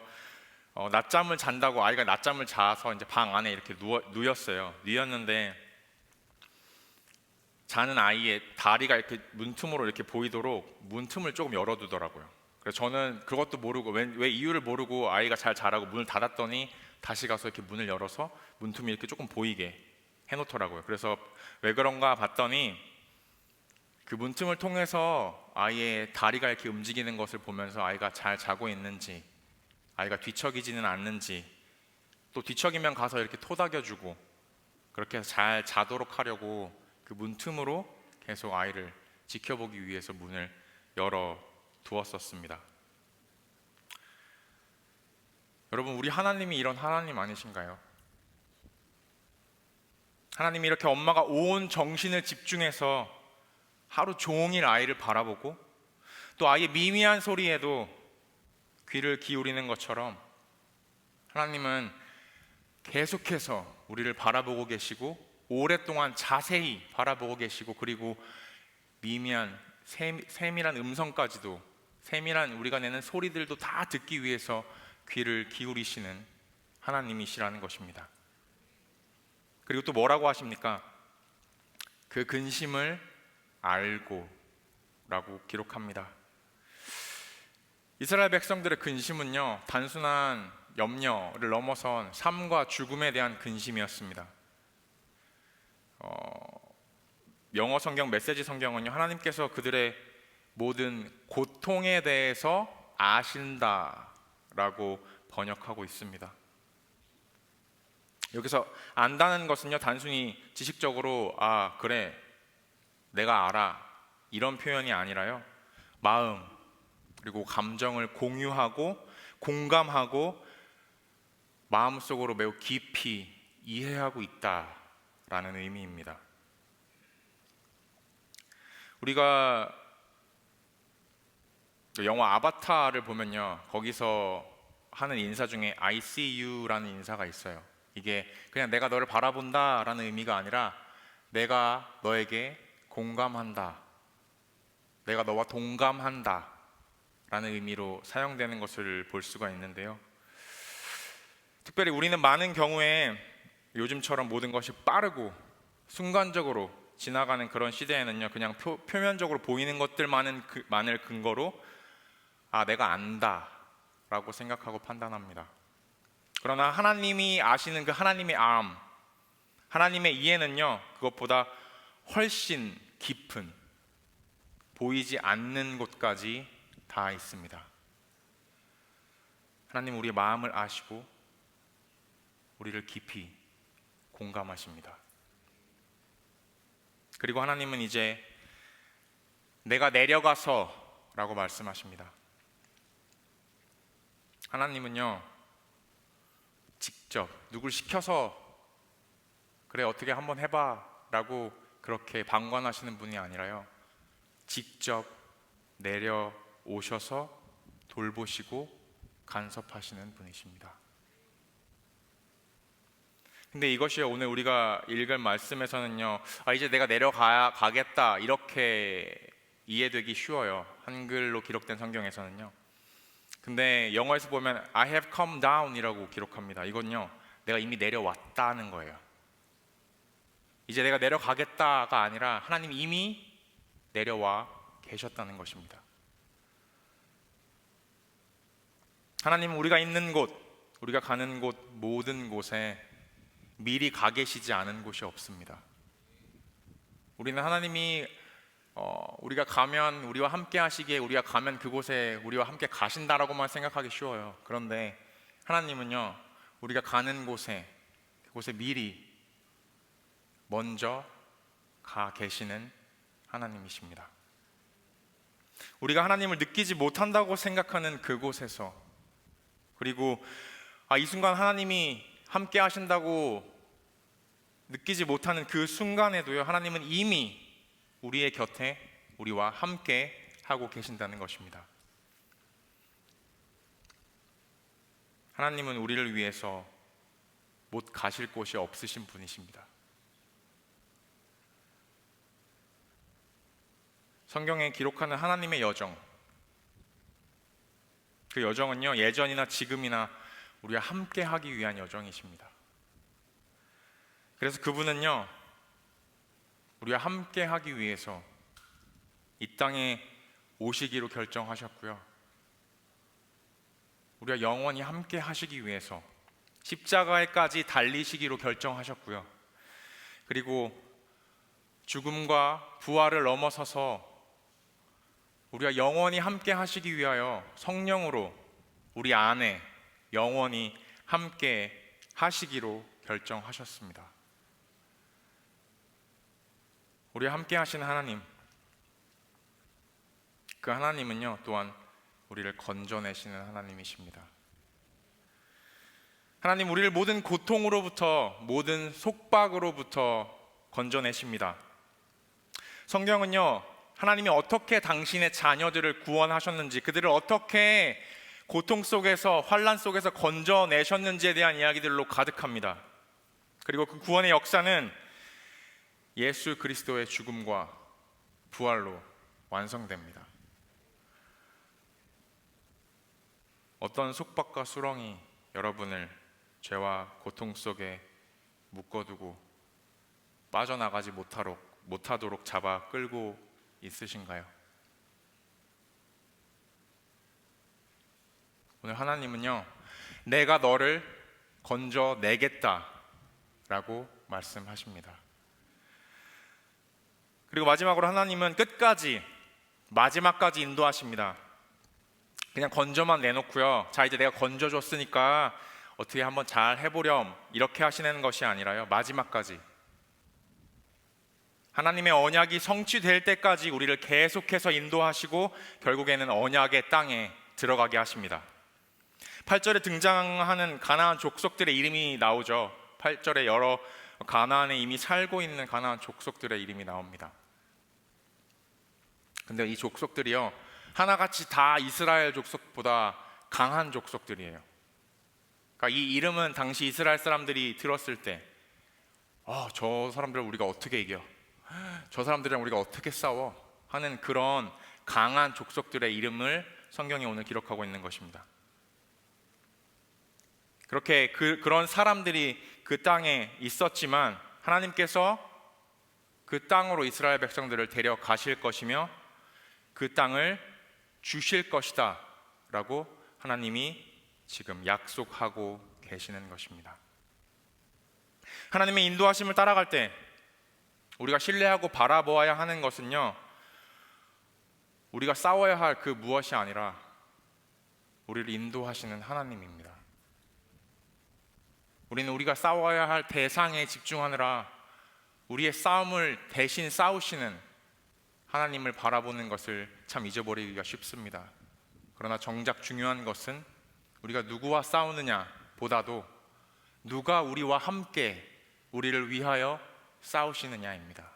낮잠을 잔다고 아이가 낮잠을 자서 이제 방 안에 이렇게 누웠는데 자는 아이의 다리가 이렇게 문틈으로 이렇게 보이도록 문틈을 조금 열어두더라고요. 그래서 저는 그것도 모르고 왜 이유를 모르고 아이가 잘 자라고 문을 닫았더니 다시 가서 이렇게 문을 열어서 문틈이 이렇게 조금 보이게 해놓더라고요. 그래서 왜 그런가 봤더니 그 문틈을 통해서 아이의 다리가 이렇게 움직이는 것을 보면서 아이가 잘 자고 있는지, 아이가 뒤척이지는 않는지, 또 뒤척이면 가서 이렇게 토닥여주고, 그렇게 해서 잘 자도록 하려고 그 문틈으로 계속 아이를 지켜보기 위해서 문을 열어 두었었습니다. 여러분, 우리 하나님이 이런 하나님 아니신가요? 하나님이 이렇게 엄마가 온 정신을 집중해서 하루 종일 아이를 바라보고 또 아이의 미미한 소리에도 귀를 기울이는 것처럼 하나님은 계속해서 우리를 바라보고 계시고 오랫동안 자세히 바라보고 계시고 그리고 미미한 세밀한 음성까지도 세밀한 우리가 내는 소리들도 다 듣기 위해서 귀를 기울이시는 하나님이시라는 것입니다. 그리고 또 뭐라고 하십니까? 그 근심을 알고 라고 기록합니다. 이스라엘 백성들의 근심은요, 단순한 염려를 넘어선 삶과 죽음에 대한 근심이었습니다. 영어 성경 메시지 성경은요, 하나님께서 그들의 모든 고통에 대해서 아신다라고 번역하고 있습니다. 여기서 안다는 것은요, 단순히 지식적으로 그래 내가 알아 이런 표현이 아니라요, 마음 그리고 감정을 공유하고 공감하고 마음속으로 매우 깊이 이해하고 있다라는 의미입니다. 우리가 영화 아바타를 보면요, 거기서 하는 인사 중에 I see you라는 인사가 있어요. 이게 그냥 내가 너를 바라본다 라는 의미가 아니라 내가 너에게 공감한다, 내가 너와 동감한다 라는 의미로 사용되는 것을 볼 수가 있는데요, 특별히 우리는 많은 경우에 요즘처럼 모든 것이 빠르고 순간적으로 지나가는 그런 시대에는요, 그냥 표면적으로 보이는 것들만을 근거로 내가 안다 라고 생각하고 판단합니다. 그러나 하나님이 아시는 그 하나님의 암, 하나님의 이해는요, 그것보다 훨씬 깊은, 보이지 않는 곳까지 다 있습니다. 하나님 우리의 마음을 아시고 우리를 깊이 공감하십니다. 그리고 하나님은 이제 내가 내려가서 라고 말씀하십니다. 하나님은요, 직접 누굴 시켜서 그래 어떻게 한번 해봐 라고 그렇게 방관하시는 분이 아니라요, 직접 내려오셔서 돌보시고 간섭하시는 분이십니다. 근데 이것이 오늘 우리가 읽을 말씀에서는요, 이제 내가 내려가겠다 이렇게 이해되기 쉬워요. 한글로 기록된 성경에서는요. 근데 영어에서 보면 I have come down 이라고 기록합니다. 이건요, 내가 이미 내려왔다는 거예요. 이제 내가 내려가겠다가 아니라 하나님이 이미 내려와 계셨다는 것입니다. 하나님은 우리가 있는 곳, 우리가 가는 곳 모든 곳에 미리 가 계시지 않은 곳이 없습니다. 우리는 하나님이 우리가 가면 우리와 함께 하시기에 우리가 가면 그곳에 우리와 함께 가신다라고만 생각하기 쉬워요. 그런데 하나님은요, 우리가 가는 곳에 그곳에 미리 먼저 가 계시는 하나님이십니다. 우리가 하나님을 느끼지 못한다고 생각하는 그곳에서, 그리고 이 순간 하나님이 함께 하신다고 느끼지 못하는 그 순간에도요, 하나님은 이미 우리의 곁에 우리와 함께 하고 계신다는 것입니다. 하나님은 우리를 위해서 못 가실 곳이 없으신 분이십니다. 성경에 기록하는 하나님의 여정, 그 여정은요, 예전이나 지금이나 우리와 함께 하기 위한 여정이십니다. 그래서 그분은요, 우리와 함께 하기 위해서 이 땅에 오시기로 결정하셨고요, 우리가 영원히 함께 하시기 위해서 십자가에까지 달리시기로 결정하셨고요, 그리고 죽음과 부활을 넘어서서 우리가 영원히 함께 하시기 위하여 성령으로 우리 안에 영원히 함께 하시기로 결정하셨습니다. 우리와 함께 하시는 하나님, 그 하나님은요 또한 우리를 건져내시는 하나님이십니다. 하나님, 우리를 모든 고통으로부터, 모든 속박으로부터 건져내십니다. 성경은요 하나님이 어떻게 당신의 자녀들을 구원하셨는지, 그들을 어떻게 고통 속에서, 환난 속에서 건져내셨는지에 대한 이야기들로 가득합니다. 그리고 그 구원의 역사는 예수 그리스도의 죽음과 부활로 완성됩니다. 어떤 속박과 수렁이 여러분을 죄와 고통 속에 묶어두고 빠져나가지 못하도록 잡아 끌고 있으신가요? 오늘 하나님은요 내가 너를 건져내겠다 라고 말씀하십니다. 그리고 마지막으로 하나님은 끝까지, 마지막까지 인도하십니다. 그냥 건져만 내놓고요, 자 이제 내가 건져줬으니까 어떻게 한번 잘 해보렴 이렇게 하시는 것이 아니라요, 마지막까지 하나님의 언약이 성취될 때까지 우리를 계속해서 인도하시고 결국에는 언약의 땅에 들어가게 하십니다. 8절에 등장하는 가나안 족속들의 이름이 나오죠. 8절에 여러 가나안에 이미 살고 있는 가나안 족속들의 이름이 나옵니다. 근데 이 족속들이요 하나같이 다 이스라엘 족속보다 강한 족속들이에요. 그러니까 이 이름은 당시 이스라엘 사람들이 들었을 때 저 사람들을 우리가 어떻게 이겨? 저 사람들이랑 우리가 어떻게 싸워? 하는 그런 강한 족속들의 이름을 성경이 오늘 기록하고 있는 것입니다. 그렇게 그런 사람들이 그 땅에 있었지만 하나님께서 그 땅으로 이스라엘 백성들을 데려가실 것이며 그 땅을 주실 것이다 라고 하나님이 지금 약속하고 계시는 것입니다. 하나님의 인도하심을 따라갈 때 우리가 신뢰하고 바라보아야 하는 것은요 우리가 싸워야 할 그 무엇이 아니라 우리를 인도하시는 하나님입니다. 우리는 우리가 싸워야 할 대상에 집중하느라 우리의 싸움을 대신 싸우시는 하나님을 바라보는 것을 참 잊어버리기가 쉽습니다. 그러나 정작 중요한 것은 우리가 누구와 싸우느냐 보다도 누가 우리와 함께 우리를 위하여 싸우시느냐입니다.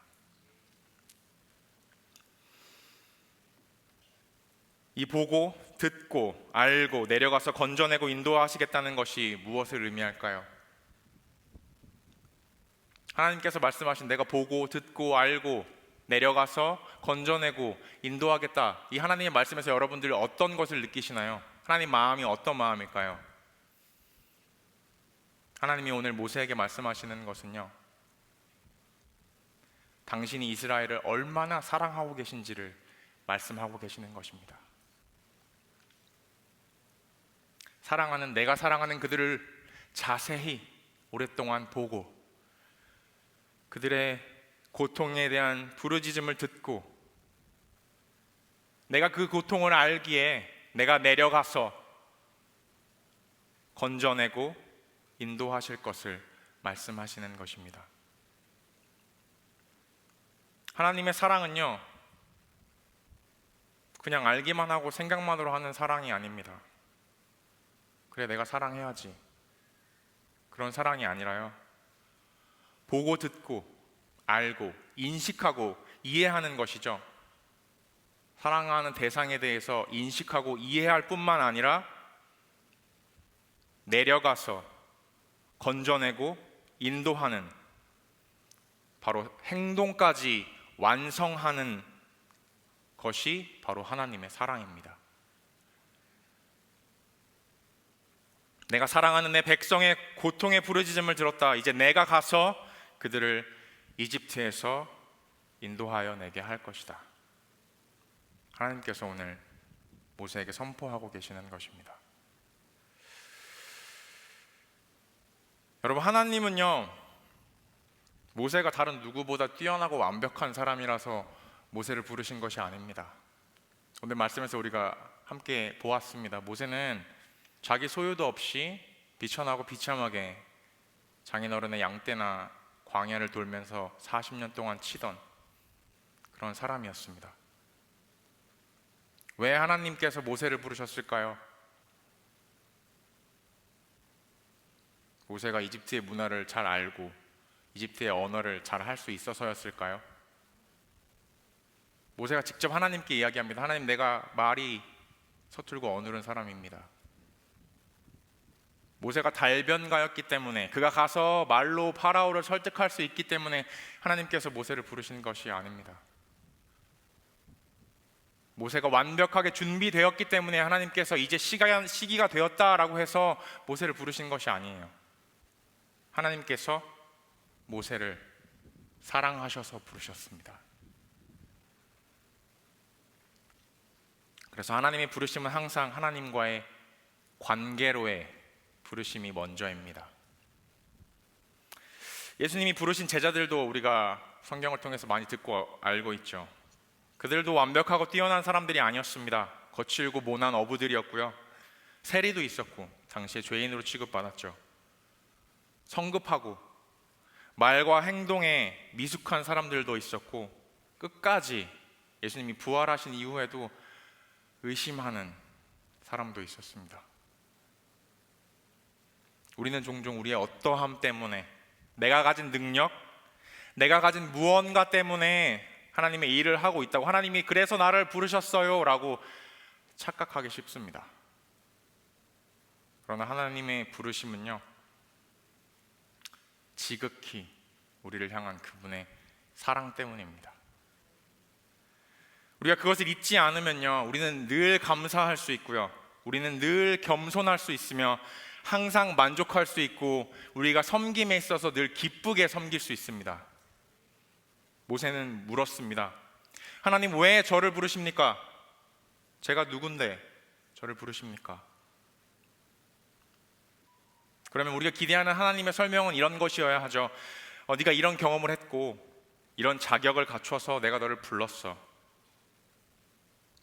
이 보고, 듣고, 알고, 내려가서 건져내고 인도하시겠다는 것이 무엇을 의미할까요? 하나님께서 말씀하신 내가 보고, 듣고, 알고, 내려가서 건져내고 인도하겠다, 이 하나님의 말씀에서 여러분들이 어떤 것을 느끼시나요? 하나님 마음이 어떤 마음일까요? 하나님이 오늘 모세에게 말씀하시는 것은요 당신이 이스라엘을 얼마나 사랑하고 계신지를 말씀하고 계시는 것입니다. 내가 사랑하는 그들을 자세히 오랫동안 보고 그들의 고통에 대한 부르짖음을 듣고 내가 그 고통을 알기에 내가 내려가서 건져내고 인도하실 것을 말씀하시는 것입니다. 하나님의 사랑은요 그냥 알기만 하고 생각만으로 하는 사랑이 아닙니다. 그래 내가 사랑해야지, 그런 사랑이 아니라요 보고 듣고 알고 인식하고 이해하는 것이죠. 사랑하는 대상에 대해서 인식하고 이해할 뿐만 아니라 내려가서 건져내고 인도하는, 바로 행동까지 완성하는 것이 바로 하나님의 사랑입니다. 내가 사랑하는 내 백성의 고통의 부르짖음을 들었다. 이제 내가 가서 그들을 이집트에서 인도하여 내게 할 것이다. 하나님께서 오늘 모세에게 선포하고 계시는 것입니다. 여러분, 하나님은요 모세가 다른 누구보다 뛰어나고 완벽한 사람이라서 모세를 부르신 것이 아닙니다. 오늘 말씀에서 우리가 함께 보았습니다. 모세는 자기 소유도 없이 비천하고 비참하게 장인어른의 양떼나 광야를 돌면서 40년 동안 치던 그런 사람이었습니다. 왜 하나님께서 모세를 부르셨을까요? 모세가 이집트의 문화를 잘 알고 이집트의 언어를 잘 할 수 있어서였을까요? 모세가 직접 하나님께 이야기합니다. 하나님, 내가 말이 서툴고 어눌한 사람입니다. 모세가 달변가였기 때문에, 그가 가서 말로 파라오를 설득할 수 있기 때문에 하나님께서 모세를 부르신 것이 아닙니다. 모세가 완벽하게 준비되었기 때문에 하나님께서 이제 시기가 되었다라고 해서 모세를 부르신 것이 아니에요. 하나님께서 모세를 사랑하셔서 부르셨습니다. 그래서 하나님의 부르심은 항상 하나님과의 관계로의 부르심이 먼저입니다. 예수님이 부르신 제자들도 우리가 성경을 통해서 많이 듣고 알고 있죠. 그들도 완벽하고 뛰어난 사람들이 아니었습니다. 거칠고 모난 어부들이었고요, 세리도 있었고 당시에 죄인으로 취급받았죠. 성급하고 말과 행동에 미숙한 사람들도 있었고, 끝까지 예수님이 부활하신 이후에도 의심하는 사람도 있었습니다. 우리는 종종 우리의 어떠함 때문에, 내가 가진 능력, 내가 가진 무언가 때문에 하나님의 일을 하고 있다고, 하나님이 그래서 나를 부르셨어요 라고 착각하기 쉽습니다. 그러나 하나님의 부르심은요, 지극히 우리를 향한 그분의 사랑 때문입니다. 우리가 그것을 잊지 않으면요, 우리는 늘 감사할 수 있고요, 우리는 늘 겸손할 수 있으며 항상 만족할 수 있고, 우리가 섬김에 있어서 늘 기쁘게 섬길 수 있습니다. 모세는 물었습니다. 하나님, 왜 저를 부르십니까? 제가 누군데 저를 부르십니까? 그러면 우리가 기대하는 하나님의 설명은 이런 것이어야 하죠. 네가 이런 경험을 했고 이런 자격을 갖춰서 내가 너를 불렀어.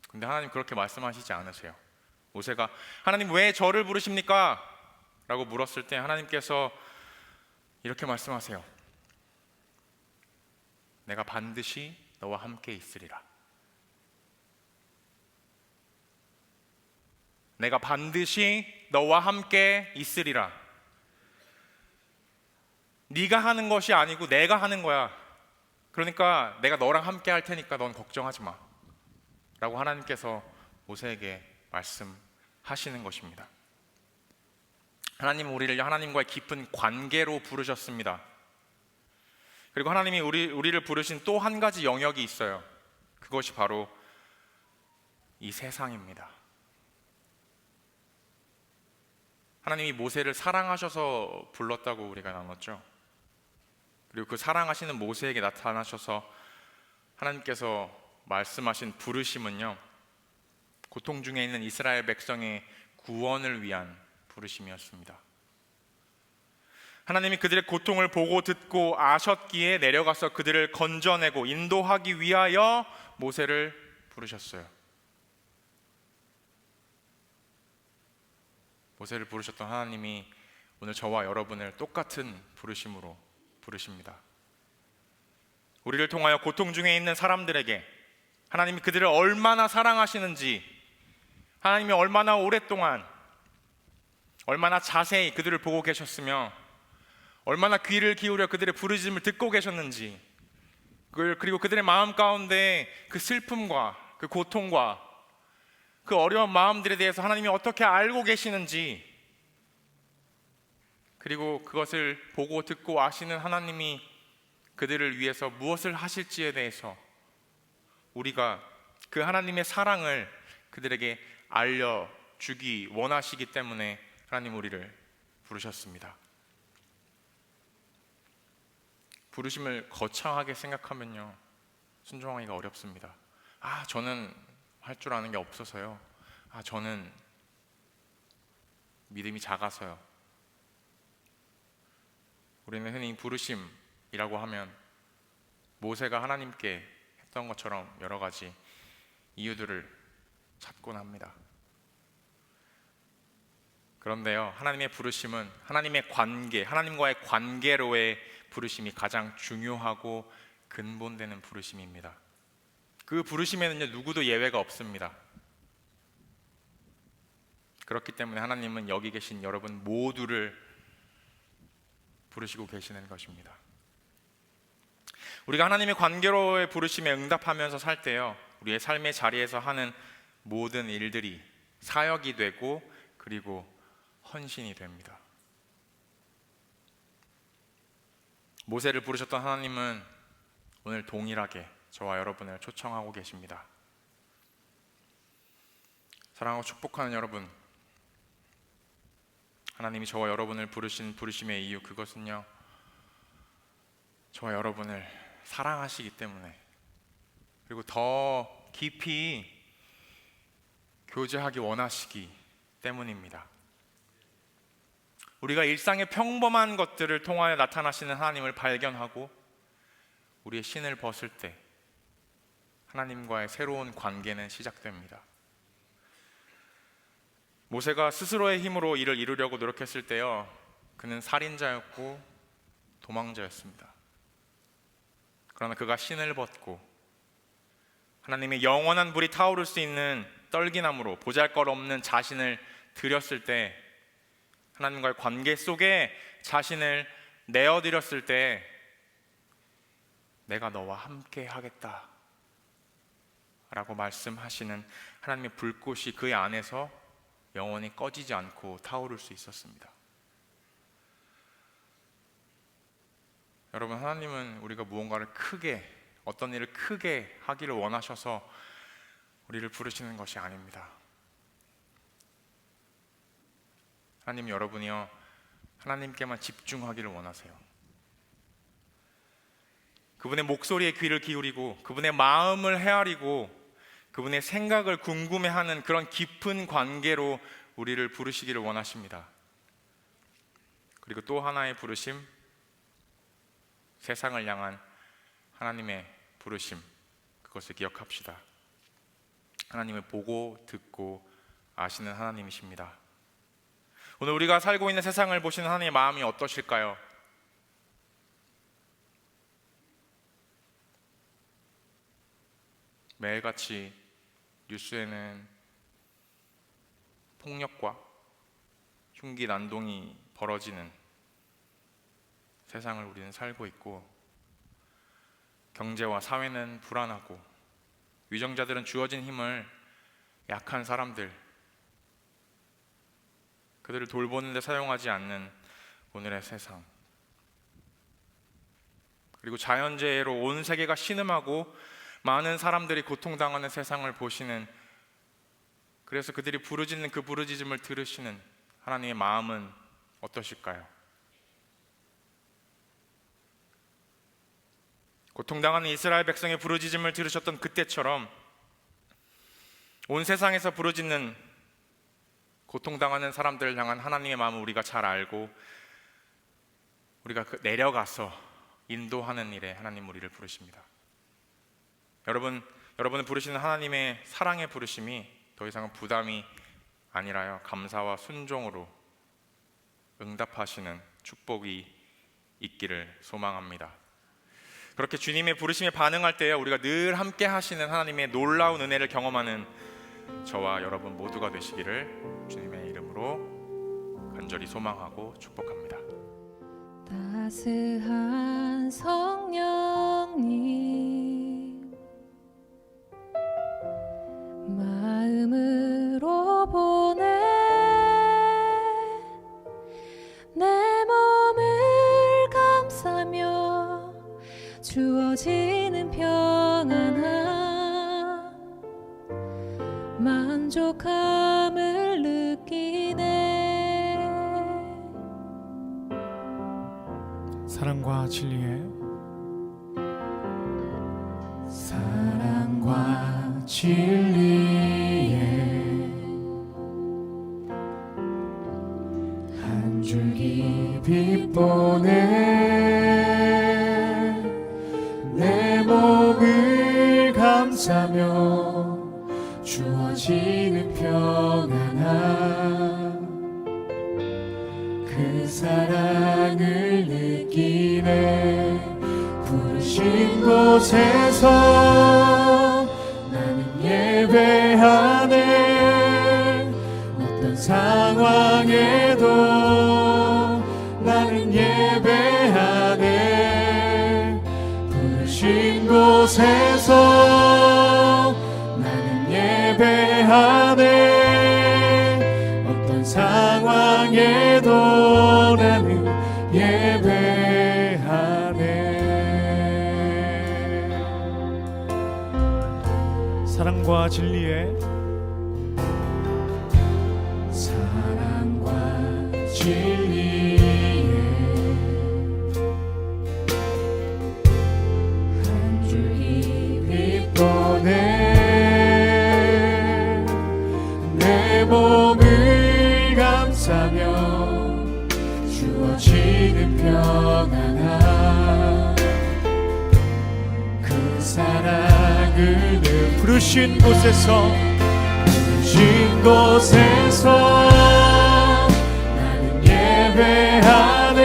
근데 하나님 그렇게 말씀하시지 않으세요. 모세가 하나님 왜 저를 부르십니까? 라고 물었을 때 하나님께서 이렇게 말씀하세요. 내가 반드시 너와 함께 있으리라. 내가 반드시 너와 함께 있으리라. 네가 하는 것이 아니고 내가 하는 거야. 그러니까 내가 너랑 함께 할 테니까 넌 걱정하지 마 라고 하나님께서 모세에게 말씀하시는 것입니다. 하나님은 우리를 하나님과의 깊은 관계로 부르셨습니다. 그리고 하나님이 우리를 부르신 또 한 가지 영역이 있어요. 그것이 바로 이 세상입니다. 하나님이 모세를 사랑하셔서 불렀다고 우리가 나눴죠. 그리고 그 사랑하시는 모세에게 나타나셔서 하나님께서 말씀하신 부르심은요, 고통 중에 있는 이스라엘 백성의 구원을 위한 부르심이었습니다. 하나님이 그들의 고통을 보고 듣고 아셨기에 내려가서 그들을 건져내고 인도하기 위하여 모세를 부르셨어요. 모세를 부르셨던 하나님이 오늘 저와 여러분을 똑같은 부르심으로 부르십니다. 우리를 통하여 고통 중에 있는 사람들에게 하나님이 그들을 얼마나 사랑하시는지, 하나님이 얼마나 오랫동안 얼마나 자세히 그들을 보고 계셨으며 얼마나 귀를 기울여 그들의 부르짖음을 듣고 계셨는지, 그리고 그들의 마음 가운데 그 슬픔과 그 고통과 그 어려운 마음들에 대해서 하나님이 어떻게 알고 계시는지, 그리고 그것을 보고 듣고 아시는 하나님이 그들을 위해서 무엇을 하실지에 대해서 우리가 그 하나님의 사랑을 그들에게 알려주기 원하시기 때문에 하나님 우리를 부르셨습니다. 부르심을 거창하게 생각하면요, 순종하기가 어렵습니다. 저는 할 줄 아는 게 없어서요. 저는 믿음이 작아서요. 우리는 흔히 부르심이라고 하면 모세가 하나님께 했던 것처럼 여러 가지 이유들을 찾곤 합니다. 그런데요, 하나님의 부르심은 하나님의 관계, 하나님과의 관계로의 부르심이 가장 중요하고 근본되는 부르심입니다. 그 부르심에는 누구도 예외가 없습니다. 그렇기 때문에 하나님은 여기 계신 여러분 모두를 부르시고 계시는 것입니다. 우리가 하나님의 관계로의 부르심에 응답하면서 살 때요, 우리의 삶의 자리에서 하는 모든 일들이 사역이 되고 그리고 헌신이 됩니다. 모세를 부르셨던 하나님은 오늘 동일하게 저와 여러분을 초청하고 계십니다. 사랑하고 축복하는 여러분, 하나님이 저와 여러분을 부르신 부르심의 이유, 그것은요, 저와 여러분을 사랑하시기 때문에, 그리고 더 깊이 교제하기 원하시기 때문입니다. 우리가 일상의 평범한 것들을 통하여 나타나시는 하나님을 발견하고 우리의 신을 벗을 때 하나님과의 새로운 관계는 시작됩니다. 모세가 스스로의 힘으로 이를 이루려고 노력했을 때요, 그는 살인자였고 도망자였습니다. 그러나 그가 신을 벗고 하나님의 영원한 불이 타오를 수 있는 떨기나무로 보잘것없는 자신을 드렸을 때, 하나님과의 관계 속에 자신을 내어드렸을 때, 내가 너와 함께 하겠다 라고 말씀하시는 하나님의 불꽃이 그의 안에서 영원히 꺼지지 않고 타오를 수 있었습니다. 여러분, 하나님은 우리가 무언가를 크게, 어떤 일을 크게 하기를 원하셔서 우리를 부르시는 것이 아닙니다. 하나님, 여러분이요, 하나님께만 집중하기를 원하세요. 그분의 목소리에 귀를 기울이고 그분의 마음을 헤아리고 그분의 생각을 궁금해하는 그런 깊은 관계로 우리를 부르시기를 원하십니다. 그리고 또 하나의 부르심, 세상을 향한 하나님의 부르심, 그것을 기억합시다. 하나님을 보고 듣고 아시는 하나님이십니다. 오늘 우리가 살고 있는 세상을 보시는 하나님의 마음이 어떠실까요? 매일같이 뉴스에는 폭력과 흉기 난동이 벌어지는 세상을 우리는 살고 있고, 경제와 사회는 불안하고, 위정자들은 주어진 힘을 약한 사람들, 그들을 돌보는 데 사용하지 않는 오늘의 세상, 그리고 자연재해로 온 세계가 신음하고 많은 사람들이 고통당하는 세상을 보시는, 그래서 그들이 부르짖는 그 부르짖음을 들으시는 하나님의 마음은 어떠실까요? 고통당하는 이스라엘 백성의 부르짖음을 들으셨던 그때처럼 온 세상에서 부르짖는 고통당하는 사람들을 향한 하나님의 마음을 우리가 잘 알고 우리가 내려가서 인도하는 일에 하나님 우리를 부르십니다. 여러분을 부르시는 하나님의 사랑의 부르심이 더 이상은 부담이 아니라요, 감사와 순종으로 응답하시는 축복이 있기를 소망합니다. 그렇게 주님의 부르심에 반응할 때에 우리가 늘 함께 하시는 하나님의 놀라운 은혜를 경험하는 저와 여러분 모두가 되시기를 주님의 이름으로 간절히 소망하고 축복합니다. 따스한 성령님, 마음으로 보내 내 몸을 감싸며 주어지는 평안함, 만족함을 느끼네. 사랑과 진리의 한 줄기 빛보내 내 몸을 감싸며 주어지는 평안함, 그 사랑을 느끼네. 부르신 곳에서 예배하네. 어떤 상황에도 나는 예배하네. 부르신 곳에서 나는 예배하네. 어떤 상황에도 나는 예배하네. 사랑과 진리의 한 줄기 빛보내. 내 몸을 감싸며 주어지는 평안함. 그 사랑을 부르신 곳에서 나는 예배하네.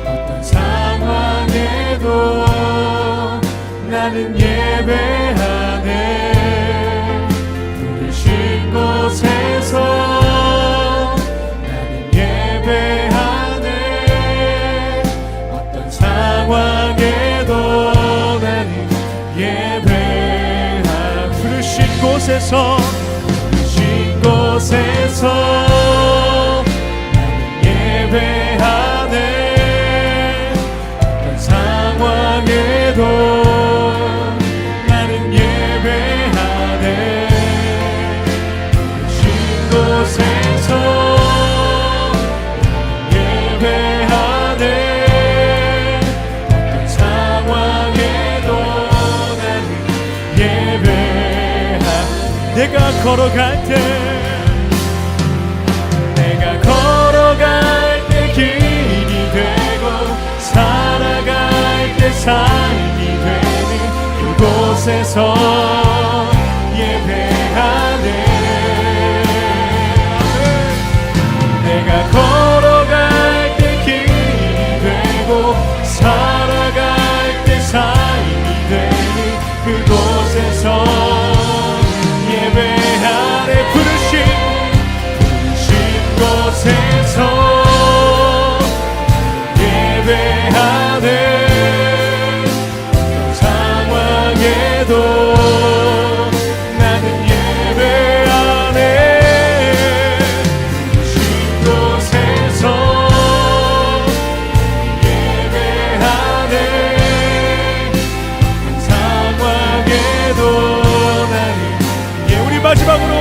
어떤 상황에도 나는 예배하네. 부르신 곳에서 나는 예배하네. 어떤 상황에도 나는 예배하네. 부르신 곳에서 나는 예배하네. 어떤 상황에도 나는 예배하네. 부르신 곳에서 예배하네. 어떤 상황에도 나는 예배하네. 내가 걸어갈 때 길이 되고 살아갈 때 삶이 되는 그곳에서 예배하네. 내가 걸어갈 때 길이 되고 살아갈 때 삶이 되는 그곳에서 예배하네. 부르신 곳에서 예배하네. 어떤 상황에도 나는 예배하네. 부르신 곳에서 예배하네. 어떤 상황에도 나는 우리 마지막으로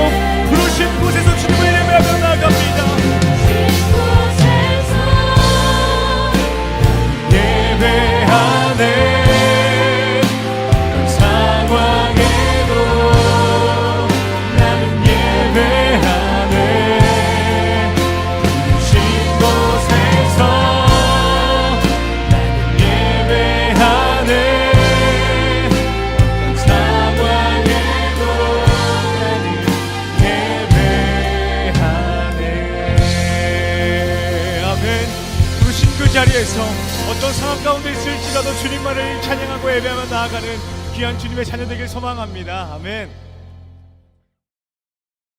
부르신 곳에서 주님을 예배하며 나아갑니다. 예배하네. 어떤 상황에도 나는 예배하네. 부르신 곳에서 나는 예배하네. 어떤 상황에도 나는 예배하네. 아멘. 부르신 그 자리에서 어떤 상황 가운데 있을지라도 주님만을 찬양하고 예배하며 나아가는 귀한 주님의 자녀 되길 소망합니다. 아멘.